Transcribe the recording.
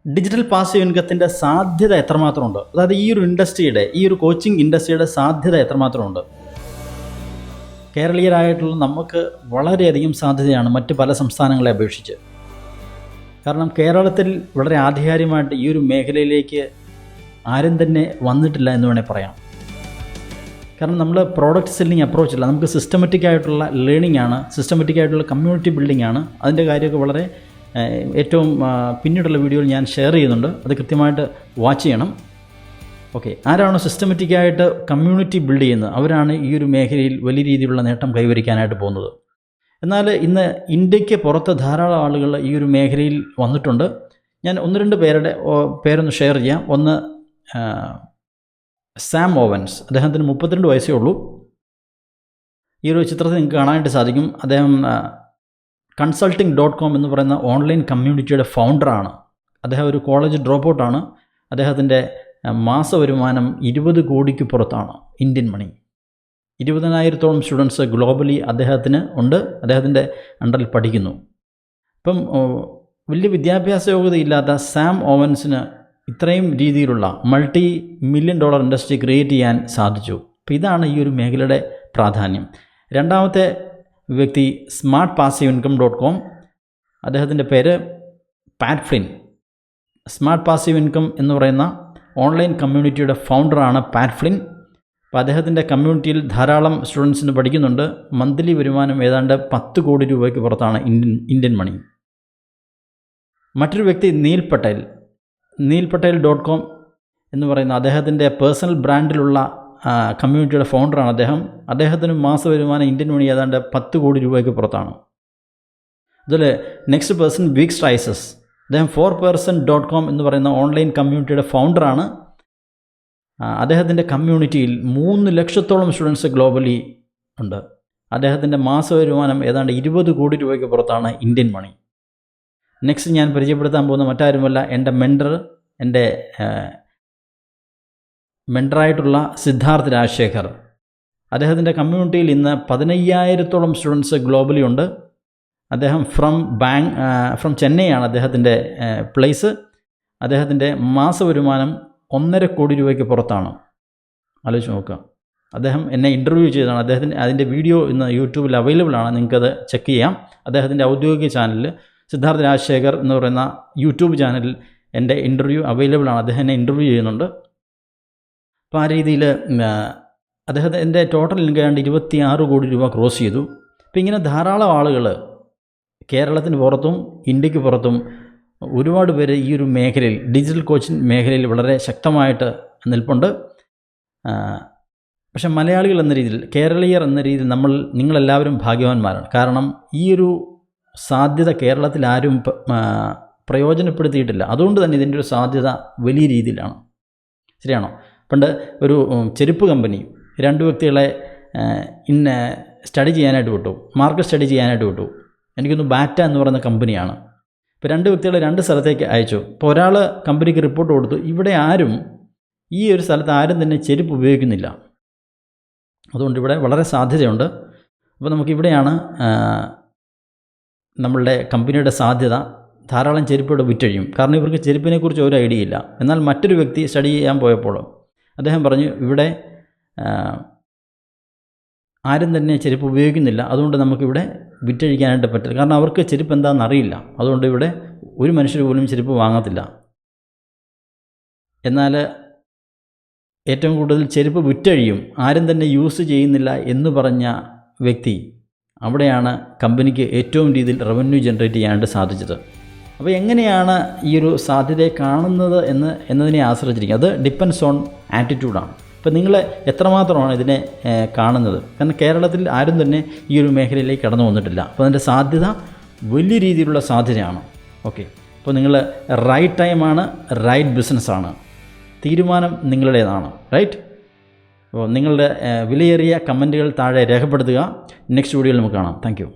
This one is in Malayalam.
ഡിജിറ്റൽ പാസീവ് ഇൻകത്തിൻ്റെ സാധ്യത എത്രമാത്രമുണ്ട്? അതായത് ഈ ഒരു കോച്ചിങ് ഇൻഡസ്ട്രിയുടെ സാധ്യത എത്രമാത്രമുണ്ട്? കേരളീയരായിട്ടുള്ള നമുക്ക് വളരെയധികം സാധ്യതയാണ് മറ്റ് പല സംസ്ഥാനങ്ങളെ അപേക്ഷിച്ച്. കാരണം കേരളത്തിൽ വളരെ ആധികാരികമായിട്ട് ഈ ഒരു മേഖലയിലേക്ക് ആരും തന്നെ വന്നിട്ടില്ല എന്ന് വേണേൽ പറയാം. കാരണം നമ്മൾ പ്രോഡക്റ്റ് സെല്ലിങ് അപ്രോച്ചല്ല, നമുക്ക് സിസ്റ്റമാറ്റിക് ആയിട്ടുള്ള ലേണിംഗ് ആണ്, സിസ്റ്റമാറ്റിക് ആയിട്ടുള്ള കമ്മ്യൂണിറ്റി ബിൽഡിംഗ് ആണ്. അതിൻ്റെ കാര്യമൊക്കെ വളരെ ഏറ്റവും പിന്നീടുള്ള വീഡിയോയിൽ ഞാൻ ഷെയർ ചെയ്യുന്നുണ്ട്, അത് കൃത്യമായിട്ട് വാച്ച് ചെയ്യണം. ഓക്കെ, ആരാണോ സിസ്റ്റമാറ്റിക്കായിട്ട് കമ്മ്യൂണിറ്റി ബിൽഡ് ചെയ്യുന്നത് അവരാണ് ഈ ഒരു മേഖലയിൽ വലിയ രീതിയിലുള്ള നേട്ടം കൈവരിക്കാനായിട്ട് പോകുന്നത്. എന്നാൽ ഇന്ന് ഇന്ത്യക്ക് പുറത്ത് ധാരാളം ആളുകൾ ഈ ഒരു മേഖലയിൽ വന്നിട്ടുണ്ട്. ഞാൻ 1-2 പേരുടെ പേരൊന്ന് ഷെയർ ചെയ്യാം. ഒന്ന് സാം ഓവൻസ്, അദ്ദേഹത്തിന് 32 വയസ്സേ ഉള്ളൂ. ഈ ഒരു ചിത്രത്തിൽ നിങ്ങൾക്ക് കാണാനായിട്ട് സാധിക്കും. അദ്ദേഹം consulting.com എന്ന് പറയുന്ന ഓൺലൈൻ കമ്മ്യൂണിറ്റിയുടെ ഫൗണ്ടറാണ്. അദ്ദേഹം ഒരു കോളേജ് ഡ്രോപ്പ് ഔട്ടാണ്. അദ്ദേഹത്തിൻ്റെ മാസ വരുമാനം 20 കോടിക്ക് പുറത്താണ് ഇന്ത്യൻ മണി. 20,000-ഓളം സ്റ്റുഡൻസ് ഗ്ലോബലി അദ്ദേഹത്തിന് ഉണ്ട്, അദ്ദേഹത്തിൻ്റെ അണ്ടറിൽ പഠിക്കുന്നു. അപ്പം വലിയ വിദ്യാഭ്യാസ യോഗ്യതയില്ലാത്ത സാം ഓവൻസിന് ഇത്രയും രീതിയിലുള്ള $multi-million ഇൻഡസ്ട്രി ക്രിയേറ്റ് ചെയ്യാൻ സാധിച്ചു. അപ്പോൾ ഇതാണ് ഈ ഒരു മേഖലയുടെ പ്രാധാന്യം. രണ്ടാമത്തെ വ്യക്തി smartpassiveincome.com, അദ്ദേഹത്തിൻ്റെ പേര് പാറ്റ് ഫ്ലിൻ. സ്മാർട്ട് പാസീവ് ഇൻകം എന്ന് പറയുന്ന ഓൺലൈൻ കമ്മ്യൂണിറ്റിയുടെ ഫൗണ്ടറാണ് പാറ്റ് ഫ്ലിൻ. അപ്പോൾ അദ്ദേഹത്തിൻ്റെ കമ്മ്യൂണിറ്റിയിൽ ധാരാളം സ്റ്റുഡൻസിന് പഠിക്കുന്നുണ്ട്. മന്ത്ലി വരുമാനം ഏതാണ്ട് 10 കോടി രൂപയ്ക്ക് പുറത്താണ് ഇന്ത്യൻ മണി. മറ്റൊരു വ്യക്തി neelpatel.com എന്ന് പറയുന്ന അദ്ദേഹത്തിൻ്റെ പേഴ്സണൽ ബ്രാൻഡിലുള്ള കമ്മ്യൂണിറ്റിയുടെ ഫൗണ്ടറാണ് അദ്ദേഹത്തിന് മാസ വരുമാനം ഇന്ത്യൻ മണി ഏതാണ്ട് 10 കോടി രൂപയ്ക്ക് പുറത്താണ്. അതുപോലെ നെക്സ്റ്റ് പേഴ്സൺ വീക്സ് റൈസസ്, അദ്ദേഹം 4person.com എന്ന് പറയുന്ന ഓൺലൈൻ കമ്മ്യൂണിറ്റിയുടെ ഫൗണ്ടറാണ്. അദ്ദേഹത്തിൻ്റെ കമ്മ്യൂണിറ്റിയിൽ 3 ലക്ഷത്തോളം സ്റ്റുഡൻസ് ഗ്ലോബലി ഉണ്ട്. അദ്ദേഹത്തിൻ്റെ മാസ വരുമാനം ഏതാണ്ട് 20 കോടി രൂപയ്ക്ക് പുറത്താണ് ഇന്ത്യൻ മണി. നെക്സ്റ്റ് ഞാൻ പരിചയപ്പെടുത്താൻ പോകുന്ന മറ്റാരുമല്ല, എൻ്റെ മെൻറ്ററായിട്ടുള്ള സിദ്ധാർത്ഥ് രാജശേഖർ. അദ്ദേഹത്തിൻ്റെ കമ്മ്യൂണിറ്റിയിൽ ഇന്ന് 15,000-ഓളം സ്റ്റുഡൻസ് ഗ്ലോബലി ഉണ്ട്. അദ്ദേഹം ഫ്രം ചെന്നൈയാണ് അദ്ദേഹത്തിൻ്റെ പ്ലേസ്. അദ്ദേഹത്തിൻ്റെ മാസ വരുമാനം 1.5 കോടി രൂപയ്ക്ക് പുറത്താണ്. ആലോചിച്ച് നോക്കുക. അദ്ദേഹം എന്നെ ഇൻ്റർവ്യൂ ചെയ്തതാണ്. അതിൻ്റെ വീഡിയോ ഇന്ന് യൂട്യൂബിൽ അവൈലബിൾ ആണ്, നിങ്ങൾക്കത് ചെക്ക് ചെയ്യാം. അദ്ദേഹത്തിൻ്റെ ഔദ്യോഗിക ചാനലിൽ സിദ്ധാർത്ഥ് രാജശേഖർ എന്ന് പറയുന്ന യൂട്യൂബ് ചാനലിൽ എൻ്റെ ഇൻ്റർവ്യൂ അവൈലബിൾ ആണ്. അദ്ദേഹം എന്നെ ഇൻ്റർവ്യൂ ചെയ്യുന്നുണ്ട്. അപ്പോൾ ആ രീതിയിൽ അദ്ദേഹത്തിൻ്റെ ടോട്ടൽ ഇൻകം ഏതാണ്ട് 26 കോടി രൂപ ക്രോസ് ചെയ്തു. അപ്പോൾ ഇങ്ങനെ ധാരാളം ആളുകൾ കേരളത്തിന് പുറത്തും ഇന്ത്യക്ക് പുറത്തും ഒരുപാട് പേര് ഈ ഒരു മേഖലയിൽ, ഡിജിറ്റൽ കോച്ചിങ് മേഖലയിൽ വളരെ ശക്തമായിട്ട് നിൽപ്പുണ്ട്. പക്ഷേ മലയാളികൾ എന്ന രീതിയിൽ, കേരളീയർ എന്ന രീതിയിൽ നിങ്ങളെല്ലാവരും ഭാഗ്യവാന്മാരാണ്. കാരണം ഈ ഒരു സാധ്യത കേരളത്തിൽ ആരും പ്രയോജനപ്പെടുത്തിയിട്ടില്ല. അതുകൊണ്ട് തന്നെ ഇതിൻ്റെ ഒരു സാധ്യത വലിയ രീതിയിലാണ്. ശരിയാണോ? പണ്ട് ഒരു ചെരുപ്പ് കമ്പനി 2 വ്യക്തികളെ സ്റ്റഡി ചെയ്യാനായിട്ട് വിട്ടു, മാർക്കറ്റ് സ്റ്റഡി ചെയ്യാനായിട്ട് വിട്ടു. എനിക്കൊന്ന് ബാറ്റ എന്ന് പറയുന്ന കമ്പനിയാണ്. ഇപ്പോൾ 2 വ്യക്തികളെ 2 സ്ഥലത്തേക്ക് അയച്ചു. ഇപ്പോൾ ഒരാൾ കമ്പനിക്ക് റിപ്പോർട്ട് കൊടുത്തു, ഇവിടെ ഈ ഒരു സ്ഥലത്ത് ആരും തന്നെ ചെരുപ്പ് ഉപയോഗിക്കുന്നില്ല, അതുകൊണ്ട് ഇവിടെ വളരെ സാധ്യതയുണ്ട്. അപ്പോൾ നമുക്കിവിടെയാണ് നമ്മളുടെ കമ്പനിയുടെ സാധ്യത. ധാരാളം ചെരുപ്പുകൾ വിറ്റഴിയും. കാരണം ഇവർക്ക് ചെരുപ്പിനെക്കുറിച്ച് ഒരു ഐഡിയ ഇല്ല. എന്നാൽ മറ്റൊരു വ്യക്തി സ്റ്റഡി ചെയ്യാൻ പോയപ്പോൾ അദ്ദേഹം പറഞ്ഞു, ഇവിടെ ആരും തന്നെ ചെരുപ്പ് ഉപയോഗിക്കുന്നില്ല, അതുകൊണ്ട് നമുക്കിവിടെ വിറ്റഴിക്കാനായിട്ട് പറ്റില്ല. കാരണം അവർക്ക് ചെരുപ്പ് എന്താണെന്ന് അറിയില്ല, അതുകൊണ്ട് ഇവിടെ ഒരു മനുഷ്യർ പോലും ചെരുപ്പ് വാങ്ങത്തില്ല. എന്നാൽ ഏറ്റവും കൂടുതൽ ചെരുപ്പ് വിറ്റഴിയും, ആരും തന്നെ യൂസ് ചെയ്യുന്നില്ല എന്ന് പറഞ്ഞ വ്യക്തി, അവിടെയാണ് കമ്പനിക്ക് ഏറ്റവും രീതിയിൽ റവന്യൂ ജനറേറ്റ് ചെയ്യാനായിട്ട് സാധിച്ചത്. അപ്പോൾ എങ്ങനെയാണ് ഈ ഒരു സാധ്യതയെ കാണുന്നത് എന്നതിനെ ആശ്രയിച്ചിരിക്കും. അത് ഡിപ്പെൻസ് ഓൺ ആറ്റിറ്റ്യൂഡാണ്. അപ്പോൾ നിങ്ങൾ എത്രമാത്രമാണ് ഇതിനെ കാണുന്നത്? കാരണം കേരളത്തിൽ ആരും തന്നെ ഈ ഒരു മേഖലയിലേക്ക് കടന്നു വന്നിട്ടില്ല. അപ്പോൾ അതിൻ്റെ സാധ്യത വലിയ രീതിയിലുള്ള സാധ്യതയാണ്. ഓക്കെ, അപ്പോൾ നിങ്ങൾ റൈറ്റ് ടൈമാണ്, റൈറ്റ് ബിസിനസ്സാണ്, തീരുമാനം നിങ്ങളുടേതാണ്. റൈറ്റ്? അപ്പോൾ നിങ്ങളുടെ വിലയേറിയ കമൻറ്റുകൾ താഴെ രേഖപ്പെടുത്തുക. നെക്സ്റ്റ് വീഡിയോയിൽ നമുക്ക് കാണാം. Thank you.